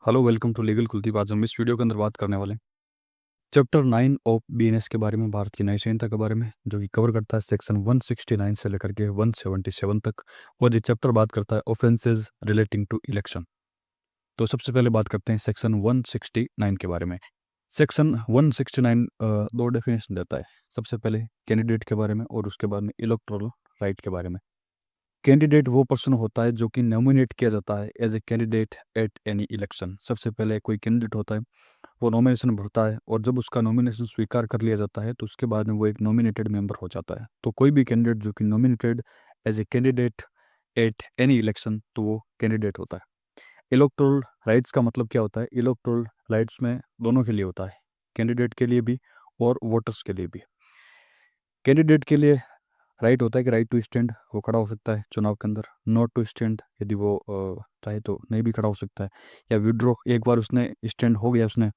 Hello, welcome to legal Kuldeep. आज हम इस वीडियो के अंदर बात करने वाले हैं चैप्टर 9 ऑफ बीएनएस के बारे में, भारत की न्याय संहिता के बारे में, जो कि कवर करता है सेक्शन 169 से लेकर के 177 तक। और ये चैप्टर बात करता है ऑफेंसेस रिलेटिंग टू इलेक्शन। तो सबसे पहले बात करते हैं सेक्शन 169 के बारे में। सेक्शन 169 दो डेफिनेशन देता है। सबसे पहले कैंडिडेट के बारे में और उसके बाद में इलेक्टोरल राइट के बारे में। कैंडिडेट वो पर्सन होता है जो कि नॉमिनेट किया जाता है as a candidate at any election. सबसे पहले कोई कैंडिडेट होता है, वो नॉमिनेशन भरता है, और जब उसका नॉमिनेशन स्वीकार कर लिया जाता है तो उसके बाद में वो एक नॉमिनेटेड मेंबर हो जाता है। तो कोई भी कैंडिडेट जो कि nominated as a candidate at any election, तो वो कैंडिडेट होता है। इलेक्टोरल राइट्स का मतलब क्या होता है? इलेक्टोरल राइट्स में दोनों के लिए होता है, कैंडिडेट के लिए भी और वोटर्स के लिए भी। कैंडिडेट के लिए राइट होता है कि राइट टू स्टैंड, वो खड़ा हो सकता है चुनाव के अंदर। नॉट टू स्टैंड, यदि वो चाहे तो नहीं भी खड़ा हो सकता है। या विड्रॉ, एक बार उसने स्टैंड हो गया, उसने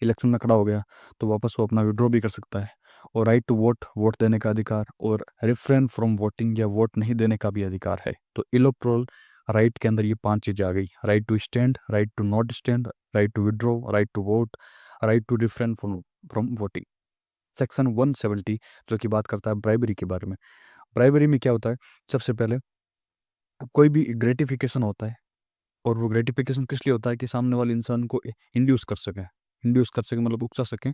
इलेक्शन में खड़ा हो गया, तो वापस वो अपना विड्रॉ भी कर सकता है। और राइट टू वोट, वोट देने का अधिकार, और रिफ्रेन फ्रॉम वोटिंग या वोट नहीं देने का भी अधिकार है। तो इलेक्टोरल राइट के अंदर ये 5 चीज़ें आ गई: right to stand, right to not stand, right to withdraw, right to vote, right to refrain from voting. Section 170 जो कि बात करता है ब्राइबरी के बारे में। ब्राइबरी में क्या होता है? सबसे पहले कोई भी ग्रेटिफिकेशन होता है, और वो ग्रेटिफिकेशन किस लिए होता है? कि सामने वाले इंसान को इंड्यूस कर सकें। इंड्यूस कर सकें मतलब उकसा सकें।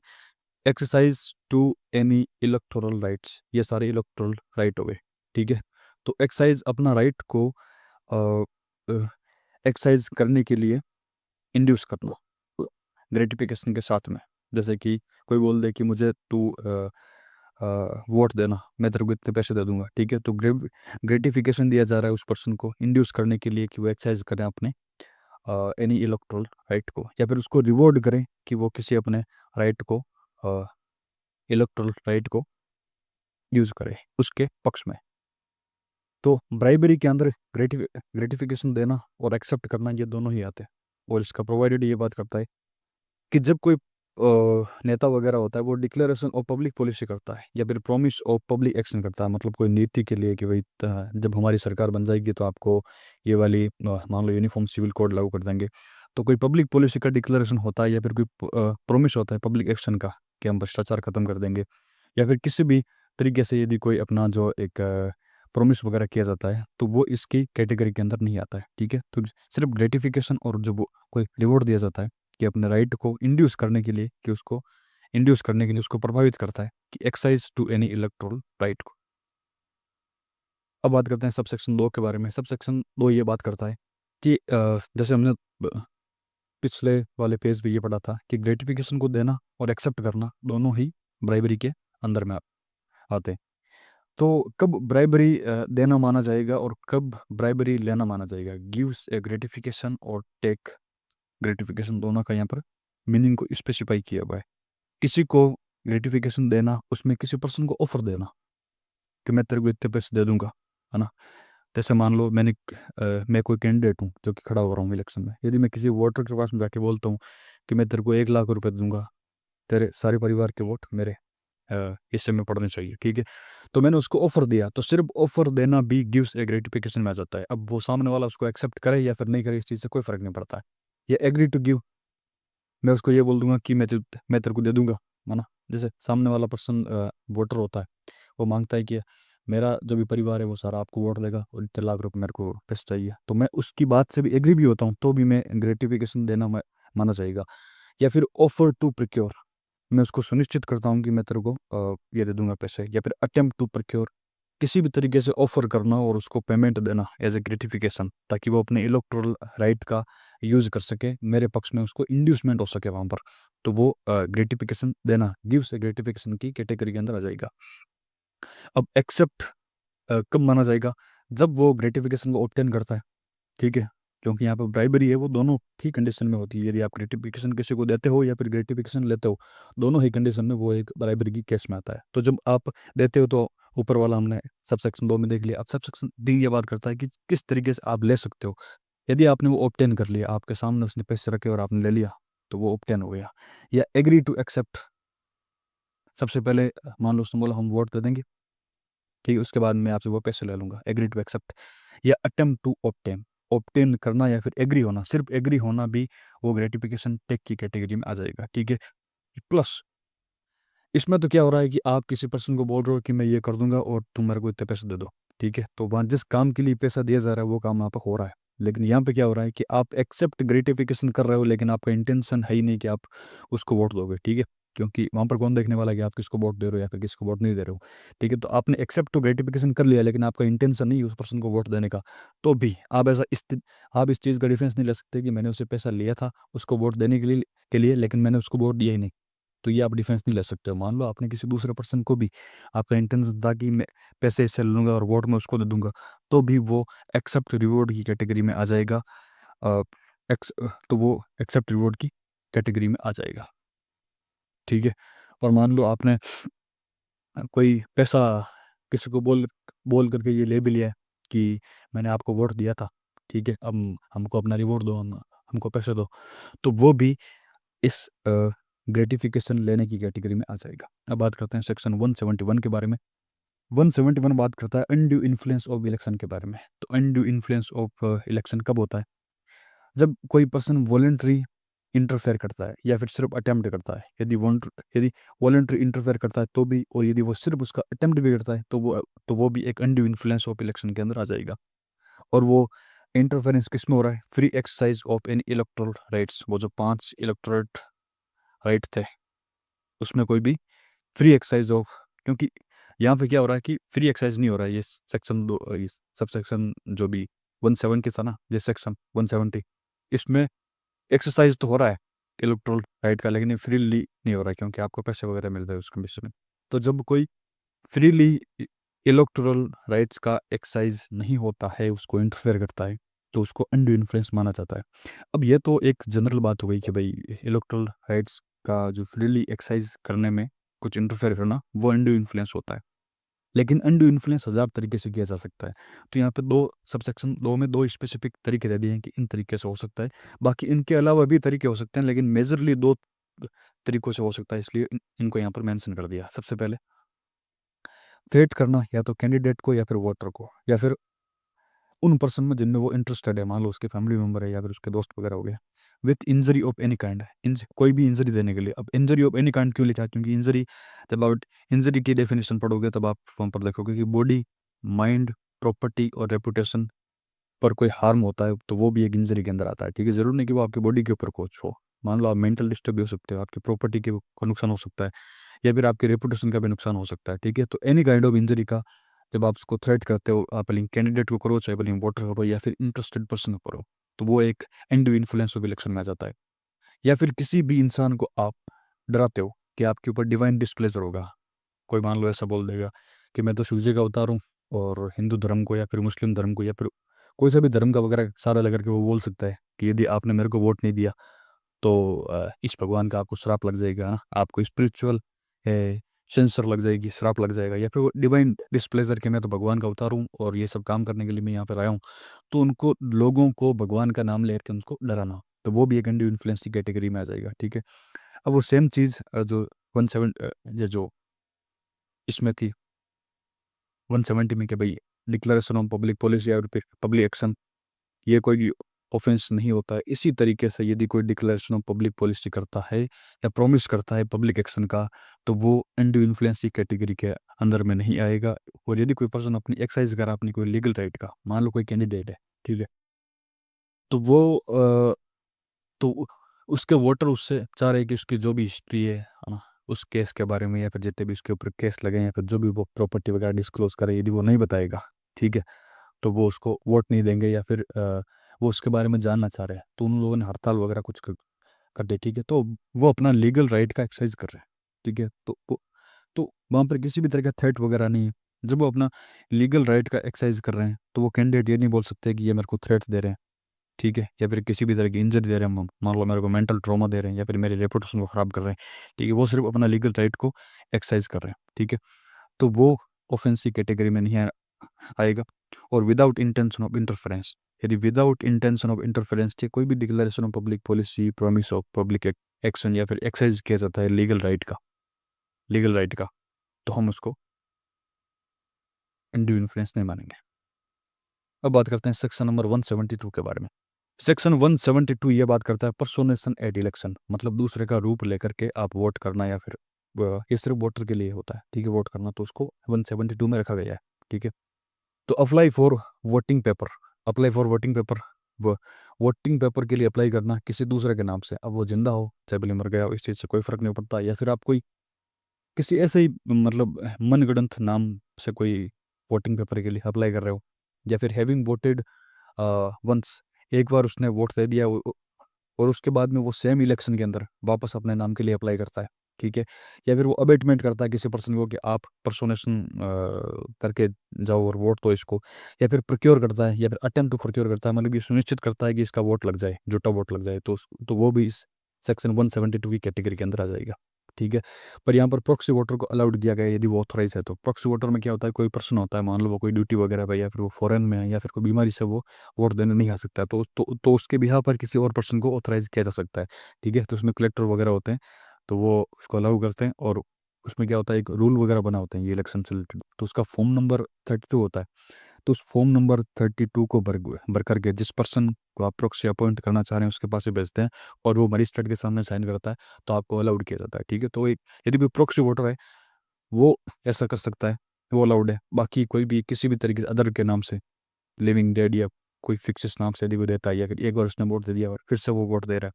Exercise to any electoral rights, ये सारे इलेक्टोरल राइट हो गए। ठीक है, तो एक्सरसाइज अपना राइट को एक्सरसाइज करने के लिए इंड्यूस करना ग्रेटिफिकेशन के साथ में। जैसे कि कोई बोल दे कि मुझे तू वोट देना, मैं तेरे को इतने पैसे दे दूंगा। ठीक है, तो ग्रेटिफिकेशन दिया जा रहा है उस पर्सन को इंड्यूस करने के लिए कि वो एक्सरसाइज करें अपने एनी इलेक्टोरल राइट को, या फिर उसको रिवॉर्ड करें कि वो किसी अपने राइट को, इलेक्टोरल राइट को यूज करे उसके पक्ष में। तो ब्राइबरी के अंदर ग्रेटिफिकेशन देना और एक्सेप्ट करना, ये दोनों ही आते हैं। और इसका प्रोवाइडेड ये बात करता है कि जब कोई नेता वगैरह होता है, वो डिक्लेरेशन ऑफ पब्लिक पॉलिसी करता है या फिर प्रॉमिस ऑफ पब्लिक एक्शन करता है, मतलब कोई नीति के लिए कि भाई जब हमारी सरकार बन जाएगी तो आपको ये वाली मान लो यूनिफॉर्म सिविल कोड लागू कर देंगे। तो कोई पब्लिक पॉलिसी का डिक्लेरेशन होता है या फिर कोई प्रॉमिस होता है पब्लिक एक्शन का कि हम भ्रष्टाचार खत्म कर देंगे, या फिर किसी भी तरीके से यदि कोई अपना जो एक प्रॉमिस वगैरह किया जाता है, तो वो इसकी कैटेगरी के अंदर नहीं आता है। ठीक है, तो सिर्फ ग्रेटिफिकेशन और जो कोई रिवॉर्ड दिया जाता है कि अपने राइट को इंड्यूस करने के लिए, कि उसको इंड्यूस करने के लिए उसको प्रभावित करता है कि exercise to any electoral right को। अब बात करते हैं सब सेक्शन 2 के बारे में। सब सेक्शन 2 ये बात करता है कि जैसे हमने पिछले वाले पेज पे ये पढ़ा था कि ग्रेटिफिकेशन को देना और एक्सेप्ट करना दोनों ही ब्राइबरी के अंदर में आते हैं। तो कब ब्राइबरी देना माना जाएगा और कब ब्राइबरी लेना माना जाएगा? गिव्स ए ग्रेटिफिकेशन और टेक ग्रेटिफिकेशन, दोनों का यहाँ पर मीनिंग को स्पेसिफाई किया हुआ है। किसी को ग्रेटिफिकेशन देना, उसमें किसी पर्सन को ऑफर देना कि मैं तेरे को इतने पैसे दे दूंगा, है ना। जैसे मान लो मैं कोई कैंडिडेट हूँ जो कि खड़ा हो रहा हूँ इलेक्शन में। यदि मैं किसी वोटर के पास में जाके बोलता हूँ कि मैं तेरे को 1 लाख रुपए दूंगा, तेरे सारे परिवार के वोट मेरे हिस्से में पड़ने चाहिए। ठीक है, तो मैंने उसको ऑफर दिया, तो सिर्फ ऑफर देना भी गिव्स ए ग्रेटिफिकेशन में आ जाता है। अब वो सामने वाला उसको एक्सेप्ट करे या फिर नहीं करे, इस चीज़ से कोई फर्क नहीं पड़ता है। ये एग्री टू गिव, मैं उसको ये बोल दूंगा कि मैं तेरे को दे दूंगा, है ना। जैसे सामने वाला पर्सन वोटर होता है, वो मांगता है कि मेरा जो भी परिवार है वो सारा आपको वोट देगा और इतने लाख रुपए मेरे को पैसे चाहिए, तो मैं उसकी बात से भी एग्री भी होता हूँ, तो भी मैं ग्रेटिफिकेशन देना माना जाएगा। या फिर ऑफर टू प्रिक्योर, मैं उसको सुनिश्चित करता हूँ कि मैं तेरे को ये दे दूंगा पैसे। या फिर अटेम्प्ट टू प्रिक्योर, किसी भी तरीके से ऑफर करना और उसको पेमेंट देना एज ए ग्रेटिफिकेशन, ताकि वो अपने इलेक्टोरल राइट का यूज कर सके, मेरे पक्ष में उसको इंड्यूसमेंट हो सके वहां पर। तो वो ग्रेटिफिकेशन देना गिव्स ए ग्रेटिफिकेशन की कैटेगरी के अंदर आ जाएगा। अब एक्सेप्ट कब माना जाएगा? जब वो ग्रेटिफिकेशन को ऑब्टेन करता है। ठीक है, क्योंकि यहाँ पर ब्राइबरी है, वो दोनों ही कंडीशन में होती है। यदि आप ग्रेटिफिकेशन किसी को देते हो या फिर ग्रेटिफिकेशन लेते हो, दोनों ही कंडीशन में वो एक ब्राइबरी की केस में आता है। तो जब आप देते हो, तो ऊपर वाला हमने सब सेक्शन 2 में देख लिया। अब सब सेक्शन 3 ये बात करता है कि किस तरीके से आप ले सकते हो। यदि आपने वो ऑब्टेन कर लिया, आपके सामने उसने पैसे रखे और आपने ले लिया, तो वो ऑब्टेन हो गया। या एग्री टू एक्सेप्ट, सबसे पहले मान लो उसने बोला हम वोट दे देंगे, ठीक है, उसके बाद मैं आपसे वो पैसे ले लूंगा, एग्री टू एक्सेप्ट। या अटेम्प्ट टू ऑब्टेन, ऑब्टेन करना या फिर एग्री होना, सिर्फ एग्री होना भी वो ग्रेटिफिकेशन टेक की कैटेगरी में आ जाएगा, ठीक है। प्लस इसमें तो क्या हो रहा है कि आप किसी पर्सन को बोल रहे हो कि मैं ये कर दूंगा और तुम मेरे को इतने पैसे दे दो, ठीक है। तो वहाँ जिस काम के लिए पैसा दिया जा रहा है वो काम यहाँ पर हो रहा है। लेकिन यहाँ पे क्या हो रहा है कि आप एक्सेप्ट ग्रेटिफिकेशन कर रहे हो, लेकिन आपका इंटेंशन है ही नहीं कि आप उसको वोट दोगे, ठीक है। क्योंकि वहाँ पर कौन देखने वाला है कि आप किसको वोट दे रहे हो या फिर किसको वोट नहीं दे रहे हो, ठीक है। तो आपने एक्सेप्ट टू ग्रेटिफिकेशन कर लिया, लेकिन आपका इंटेंशन नहीं है उस पर्सन को वोट देने का, तो भी आप ऐसा आप इस चीज़ का डिफरेंस नहीं ले सकते कि मैंने उससे पैसा लिया था उसको वोट देने के लिए, लेकिन मैंने उसको वोट दिया ही नहीं। तो ये आप डिफेंस नहीं ले सकते हो। मान लो आपने किसी दूसरे पर्सन को भी, आपका इंटेंशन था कि मैं पैसे इससे लूँगा और वोट मैं उसको दे दूंगा, तो भी वो एक्सेप्ट रिवॉर्ड की कैटेगरी में आ जाएगा। अ, तो वो एक्सेप्ट रिवॉर्ड की कैटेगरी में आ जाएगा, ठीक है। और मान लो आपने कोई पैसा किसी को बोल बोल करके ये ले भी लिया है कि मैंने आपको वोट दिया था, ठीक है, अब हमको अपना रिवॉर्ड दो, हमको पैसे दो, तो वो भी इस ग्रेटिफिकेशन लेने की कैटेगरी में आ जाएगा। अब बात करते हैं सेक्शन 171 के बारे में। 171 बात करता है अनड्यू इन्फ्लुएंस ऑफ इलेक्शन के बारे में। तो अनड्यू इन्फ्लुएंस ऑफ इलेक्शन कब होता है? जब कोई पर्सन वॉलेंट्री इंटरफेयर करता है या फिर सिर्फ अटेम्प्ट करता है। यदि वॉलेंट्री इंटरफेयर करता है तो भी, और यदि वो सिर्फ उसका अटेम्प्ट भी करता है तो वो भी एक अनड्यू इन्फ्लुएंस ऑफ इलेक्शन के अंदर आ जाएगा। और वो इंटरफेरेंस किस में हो रहा है? Free exercise of any electoral rights. वो जो 5 इलेक्टोरल राइट थे उसमें कोई भी फ्री एक्सरसाइज ऑफ, क्योंकि यहाँ पे क्या हो रहा है कि फ्री एक्सरसाइज नहीं हो रहा है। ये सेक्शन दो, ये सब सेक्शन जो भी 17 के था ना, ये सेक्शन 170, इसमें एक्सरसाइज तो हो रहा है इलेक्ट्रोल राइट का, लेकिन ये फ्रीली नहीं हो रहा है क्योंकि आपको पैसे वगैरह मिल रहे हैं उसके बेसिस में। तो जब कोई फ्रीली इलेक्टोरल राइट्स का एक्सरसाइज नहीं होता है, उसको इंटरफेयर करता है, तो उसको अनड्यू इन्फ्लुएंस माना जाता है। अब ये तो एक जनरल बात हो गई कि भाई इलेक्टोरल राइट्स का जो फ्रीली एक्सरसाइज करने में कुछ इंटरफेयर करना वो अनड्यू इन्फ्लुएंस होता है। लेकिन अनड्यू इन्फ्लुएंस 1000 तरीके से किया जा सकता है। तो यहाँ पे दो सबसेक्शन 2 में 2 स्पेसिफिक तरीके दे दिए हैं कि इन तरीके से हो सकता है। बाकी इनके अलावा भी तरीके हो सकते हैं, लेकिन मेजरली 2 तरीकों से हो सकता है, इसलिए इनको यहाँ पर मेंशन कर दिया। सबसे पहले थ्रेट करना, या तो कैंडिडेट को या फिर वोटर को या फिर उन पर्सन में जिनमें वो इंटरेस्टेड है, मान लो उसके फैमिली मेम्बर है या फिर उसके दोस्त वगैरह हो गया, with injury of any kind, कोई भी इंजरी देने के लिए। अब इंजरी ऑफ एनी काइंड क्यों लिखा है? क्योंकि इंजरी, जब आप इंजरी की डेफिनेशन पढ़ोगे तब आप फॉर्म पर देखोगे कि बॉडी, माइंड, प्रॉपर्टी और रेपुटेशन पर कोई हार्म होता है तो वो भी एक इंजरी के अंदर आता है, ठीक है। जरूर नहीं कि वो आपकी बॉडी के ऊपर कुछ हो। मान लो आप मेंटल डिस्टर्ब भी हो सकते हो, आपकी प्रॉपर्टी के को नुकसान हो सकता है, या फिर आपके रेपुटेशन का भी नुकसान हो सकता है, ठीक है। तो एनी काइंड ऑफ इंजरी का जब आप उसको थ्रेट करते हो, आप भले कैंडिडेट को करो, चाहे भले वोटर करो या फिर इंटरेस्टेड पर्सन को करो, तो वो एक एंड इन्फ्लुएंस ऑफ इलेक्शन में आ जाता है। या फिर किसी भी इंसान को आप डराते हो कि आपके ऊपर डिवाइन डिस्प्लेजर होगा। कोई मान लो ऐसा बोल देगा कि मैं तो शिव जी का अवतार हूँ, और हिंदू धर्म को या फिर मुस्लिम धर्म को या फिर कोई सा भी धर्म का वगैरह सारा लेकर के वो बोल सकता है कि यदि आपने मेरे को वोट नहीं दिया तो इस भगवान का आपको श्राप लग जाएगा ना, आपको स्पिरिचुअल सेंसर लग जाएगी, श्राप लग जाएगा। या फिर वो डिवाइन डिस्प्लेजर के मैं तो भगवान का अवतार हूँ और ये सब काम करने के लिए मैं यहाँ पर आया हूँ, तो उनको लोगों को भगवान का नाम लेकर उनको डराना, तो वो भी एक अंडी इन्फ्लुएंस की कैटेगरी में आ जाएगा, ठीक है। अब वो सेम चीज़ जो 17 ये जो इसमें थी 170 में कि भाई डिक्लेरेशन ऑफ पब्लिक पॉलिसी या फिर पब्लिक एक्शन, ये कोई ऑफेंस नहीं होता है। इसी तरीके से यदि कोई डिक्लेरेशन ऑफ पब्लिक पॉलिसी करता है या प्रॉमिस करता है पब्लिक एक्शन का, तो वो अनड्यू इन्फ्लुएंस की कैटेगरी के अंदर में नहीं आएगा। और यदि कोई पर्सन अपनी एक्सरसाइज करा अपनी कोई लीगल राइट का, मान लो कोई कैंडिडेट है, ठीक है, तो वो तो उसके वोटर उससे चाह रहे हैं कि उसकी जो भी हिस्ट्री है ना, उस केस के बारे में या फिर जितने भी उसके ऊपर केस लगे हैं या फिर जो भी वो प्रॉपर्टी वगैरह डिस्क्लोज करे, यदि वो नहीं बताएगा, ठीक है, तो वो उसको वोट नहीं देंगे या फिर वो उसके बारे में जानना चाह रहे हैं, तो उन लोगों ने हड़ताल वगैरह कुछ कर दे, ठीक है। तो वो अपना लीगल राइट का एक्सरसाइज कर रहे हैं, ठीक है। तो वहाँ पर किसी भी तरह का थ्रेट वगैरह नहीं है। जब वो अपना लीगल राइट का एक्सरसाइज कर रहे हैं तो वो कैंडिडेट ये नहीं बोल सकते कि ये मेरे को थ्रेट दे रहे हैं, ठीक है, या फिर किसी भी तरह की इंजरी दे रहे हैं, मान लो मेरे को मेंटल ट्रॉमा दे रहे हैं या फिर मेरे रेपुटेशन को ख़राब कर रहे हैं, ठीक है। वो सिर्फ अपना लीगल राइट को एक्सरसाइज कर रहे हैं, ठीक है। तो वो ऑफेंसिव कैटेगरी में नहीं आएगा। और विदाउट इंटेंशन ऑफ इंटरफेरेंस, यदि विदाउट इंटेंशन ऑफ इंटरफेरेंस से कोई भी declaration of public policy, promise of public action या फिर एक्सरसाइज किया जाता है लीगल राइट का, तो हम उसको अनड्यू इन्फ्लुएंस नहीं मानेंगे। अब बात करते हैं सेक्शन नंबर 172 के बारे में। सेक्शन 172 ये बात करता है पर्सोनेशन एट इलेक्शन, मतलब दूसरे का रूप लेकर के आप वोट करना, या फिर ये सिर्फ वोटर के लिए होता है, ठीक है, वोट करना, तो उसको 172 में रखा गया है, ठीक है। तो apply for voting paper, apply for voting paper, वो वोटिंग पेपर के लिए अप्लाई करना किसी दूसरे के नाम से, अब वो जिंदा हो चाहे भले मर गया हो, इस चीज़ से कोई फर्क नहीं पड़ता, या फिर आप कोई किसी ऐसे ही मतलब मनगढ़ंत नाम से कोई वोटिंग पेपर के लिए अप्लाई कर रहे हो, या फिर हैविंग वोटेड वंस, एक बार उसने वोट दे दिया और उसके बाद में वो सेम इलेक्शन के अंदर वापस अपने नाम के लिए अप्लाई करता है, ठीक है। या फिर वो अबेटमेंट करता है किसी पर्सन को कि आप पर्सोनेशन करके जाओ और वोट दो इसको, या फिर प्रोक्योर करता है, या फिर अटेम्प्ट टू प्रोक्योर करता है, मतलब ये सुनिश्चित करता है कि इसका वोट लग जाए, झूठा वोट लग जाए, तो वो भी इस सेक्शन 172 की कैटेगरी के अंदर आ जाएगा, ठीक है। पर यहाँ पर प्रॉक्सी वोटर को अलाउड दिया गया है यदि वो ऑथोराइज है। तो प्रॉक्सी वोटर में क्या होता है, कोई पर्सन होता है, मान लो वो कोई ड्यूटी वगैरह पे, या फिर वो फॉरेन में है, या फिर कोई बीमारी से वो वोट देने नहीं आ सकता है, तो उसके बिहार पर किसी और पर्सन को ऑथराइज किया जा सकता है, ठीक है। तो उसमें कलेक्टर वगैरह होते हैं, तो वो उसको अलाउ करते हैं, और उसमें क्या होता है, एक रूल वगैरह बना होते हैं ये इलेक्शन से रिलेटेड, तो उसका फॉर्म नंबर 32 होता है। तो उस फॉर्म नंबर 32 को भर करके जिस पर्सन को आप प्रॉक्सी अपॉइंट करना चाह रहे हैं उसके पास ही भेजते हैं, और वो मजिस्ट्रेट के सामने साइन करता है, तो आपको अलाउड किया जाता है, ठीक है। तो यदि कोई प्रॉक्सी वोटर है वो ऐसा कर सकता है, वो अलाउड है। बाकी कोई भी किसी भी तरीके से अदर के नाम से, लिविंग डेड या कोई फिक्सिस नाम से यदि वो देता है, या फिर एक बार उसने वोट दे दिया और फिर से वो वोट दे रहा है,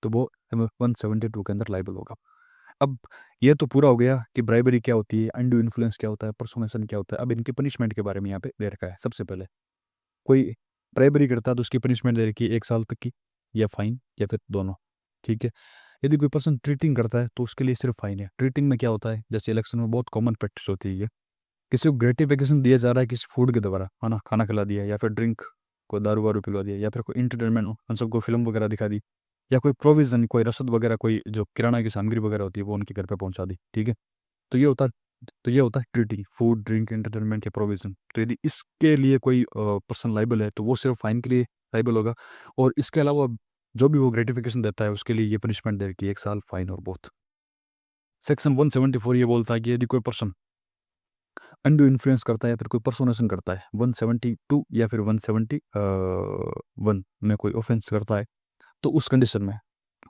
तो वो 172 के अंदर लाइबल होगा। अब ये तो पूरा हो गया कि ब्राइबरी क्या होती है, अनड्यू इन्फ्लुएंस क्या होता है, पर्सोनेशन क्या होता है। अब इनकी पनिशमेंट के बारे में यहाँ पे दे रखा है। सबसे पहले कोई ब्राइबरी करता है तो उसकी पनिशमेंट दे रखी है 1 साल तक की, या फाइन, या फिर दोनों, ठीक है। यदि कोई पर्सन ट्रीटिंग करता है तो उसके लिए सिर्फ फाइन है। ट्रीटिंग में क्या होता है, जैसे इलेक्शन में बहुत कॉमन प्रैक्टिस होती है ये, किसी को ग्रेटिफिकेशन दिया जा रहा है किसी फूड के द्वारा, है ना, खाना खिला दिया, या फिर ड्रिंक को दारू वारू पिलवा दिया, या फिर कोई इंटरटेनमेंट उन सबको फिल्म वगैरह दिखा दी, या कोई प्रोविजन, कोई रसद वगैरह, कोई जो किराना की सामग्री वगैरह होती है वो उनके घर पे पहुंचा दी, ठीक है। तो ये होता है तो ये होता है ट्रीटी, फूड ड्रिंक एंटरटेनमेंट या प्रोविजन। तो यदि इसके लिए कोई पर्सन लाइबल है तो वो सिर्फ फाइन के लिए लाइबल होगा, और इसके अलावा जो भी वो ग्रेटिफिकेशन देता है उसके लिए ये पनिशमेंट दे रखी है, 1 साल, फाइन और बहुत। सेक्शन 174 ये बोलता है कि यदि कोई पर्सन अनडू इन्फ्लुएंस करता है या फिर कोई पर्सोनेशन करता है, 172 या फिर 171 में कोई ऑफेंस करता है, तो उस कंडीशन में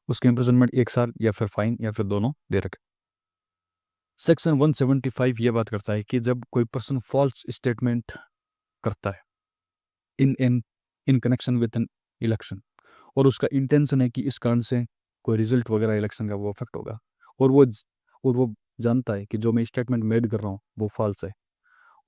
उसके इम्प्रिजनमेंट 1 साल या फिर फाइन या फिर दोनों दे रखे। सेक्शन 175 ये बात करता है कि जब कोई पर्सन फॉल्स स्टेटमेंट करता है in in in connection with an election, और उसका इंटेंशन है कि इस कारण से कोई रिजल्ट वगैरह इलेक्शन का वो अफेक्ट होगा, और वो जानता है कि जो मैं स्टेटमेंट मेड कर रहा हूँ वो फॉल्स है,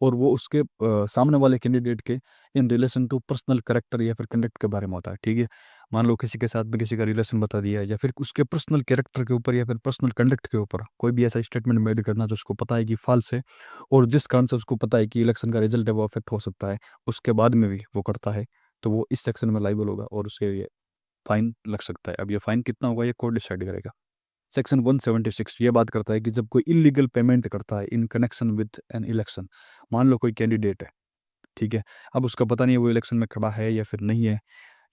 और वो उसके सामने वाले कैंडिडेट के in relation to personal character या फिर कंडक्ट के बारे में होता है, ठीक है। मान लो किसी के साथ में किसी का रिलेशन बता दिया, या फिर उसके पर्सनल कैरेक्टर के ऊपर या फिर पर्सनल कंडक्ट के ऊपर कोई भी ऐसा स्टेटमेंट मेड करना जो उसको पता है कि फॉल्स है, और जिस कारण से उसको पता है कि इलेक्शन का रिजल्ट है वो अफेक्ट हो सकता है, उसके बाद में भी वो करता है, तो वो इस सेक्शन में लाइबल होगा और उसके लिए फाइन लग सकता है। अब ये फाइन कितना होगा ये कोर्ट डिसाइड करेगा। सेक्शन 176 ये बात करता है कि जब कोई इलीगल पेमेंट करता है इन कनेक्शन विद एन इलेक्शन, मान लो कोई कैंडिडेट है, ठीक है, अब उसका पता नहीं है वो इलेक्शन में खड़ा है या फिर नहीं है,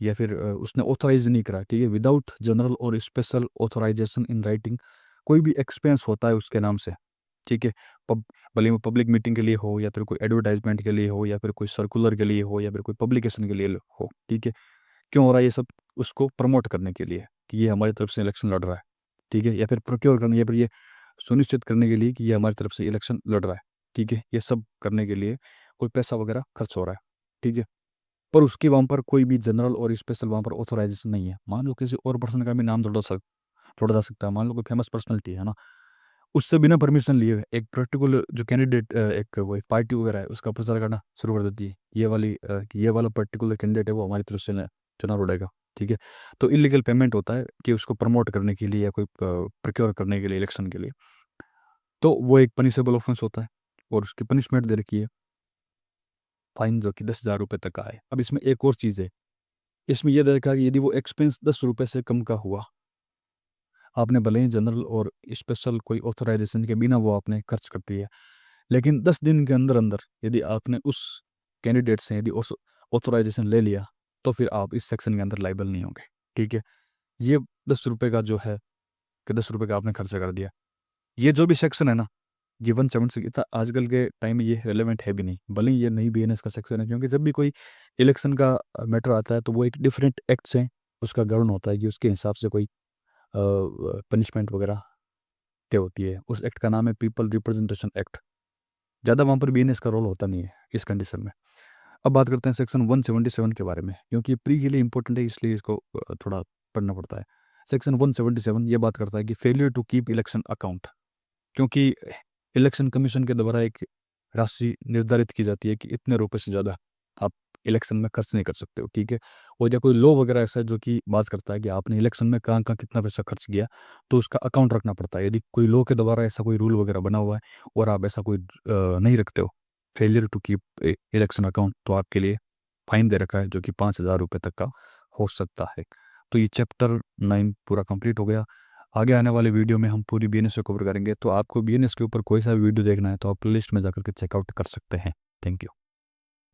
या फिर उसने ऑथराइज नहीं करा, ठीक है, विदाउट जनरल और स्पेशल ऑथराइजेशन इन राइटिंग, कोई भी एक्सपेंस होता है उसके नाम से, ठीक है, पब भले वो पब्लिक मीटिंग के लिए हो, या फिर कोई एडवर्टाइजमेंट के लिए हो, या फिर कोई सर्कुलर के लिए हो, या फिर कोई पब्लिकेशन के लिए हो, ठीक है। क्यों हो रहा है ये सब, उसको प्रमोट करने के लिए कि ये हमारी तरफ से इलेक्शन लड़ रहा है, ठीक है, या फिर प्रोक्योर करने, या फिर ये सुनिश्चित करने के लिए कि ये हमारी तरफ से इलेक्शन लड़ रहा है, ठीक है, ये सब करने के लिए कोई पैसा वगैरह खर्च हो रहा है, ठीक है। पर उसकी वहाँ पर कोई भी जनरल और स्पेशल वहाँ पर ऑथोराइजेशन नहीं है। मान लो किसी और पर्सन का भी नाम जोड़ा जा सकता है, मान लो कोई फेमस पर्सनैलिटी है ना, उससे बिना परमिशन लिए एक पर्टिकुलर जो कैंडिडेट एक वो पार्टी वगैरह है उसका प्रचार करना शुरू कर देती है, ये वाली कि ये वाला पर्टिकुलर कैंडिडेट है वो हमारी तरफ से चुनाव लड़ेगा, ठीक है। तो इलीगल पेमेंट होता है कि उसको प्रमोट करने के लिए या कोई प्रोक्योर करने के लिए इलेक्शन के लिए, तो वो एक पनिशेबल ऑफेंस होता है, और उसकी पनिशमेंट दे रखी है फाइन, जो कि 10,000 रुपये तक का है। अब इसमें एक और चीज़ है, इसमें यह दे रखा है कि यदि वो एक्सपेंस 10 रुपये से कम का हुआ, आपने भले ही जनरल और स्पेशल कोई ऑथराइजेशन के बिना वो आपने खर्च कर दिया, लेकिन 10 दिन के अंदर अंदर यदि आपने उस कैंडिडेट से यदि ऑथराइजेशन ले लिया, तो फिर आप इस सेक्शन के अंदर लाइबल नहीं होंगे, ठीक है। ये 10 रुपये का जो है कि 10 रुपये का आपने खर्चा कर दिया, ये जो भी सेक्शन है ना, ये 176 था, आजकल के टाइम में ये रेलेवेंट है भी नहीं, भले ही ये नई बीएनएस का सेक्शन है, क्योंकि जब भी कोई इलेक्शन का मैटर आता है तो वो एक डिफरेंट एक्ट से उसका गवर्न होता है कि उसके हिसाब से कोई पनिशमेंट वगैरह तय होती है। उस एक्ट का नाम है पीपल रिप्रेजेंटेशन एक्ट। ज़्यादा वहाँ पर बीएनएस का रोल होता नहीं है इस कंडीशन में। अब बात करते हैं सेक्शन 177 के बारे में, क्योंकि प्री के लिए इंपॉर्टेंट है, इसलिए इसको थोड़ा पढ़ना पड़ता है। सेक्शन 177 ये बात करता है कि failure to keep election account, क्योंकि इलेक्शन कमीशन के द्वारा एक राशि निर्धारित की जाती है कि इतने रुपए से ज़्यादा आप इलेक्शन में खर्च नहीं कर सकते हो, ठीक है। और या कोई लॉ वगैरह ऐसा है जो कि बात करता है कि आपने इलेक्शन में कहाँ कहाँ कितना पैसा खर्च किया, तो उसका अकाउंट रखना पड़ता है। यदि कोई लॉ के द्वारा ऐसा कोई रूल वगैरह बना हुआ है और आप ऐसा कोई नहीं रखते हो, failure to keep election account, तो आपके लिए फाइन दे रखा है जो कि 5,000 रुपये तक का हो सकता है। तो ये चैप्टर 9 पूरा कंप्लीट हो गया। आगे आने वाले वीडियो में हम पूरी बीएनएस को कवर करेंगे। तो आपको बीएनएस के ऊपर कोई सा भी वीडियो देखना है तो आप प्लेलिस्ट में जाकर के चेकआउट कर सकते हैं। Thank you.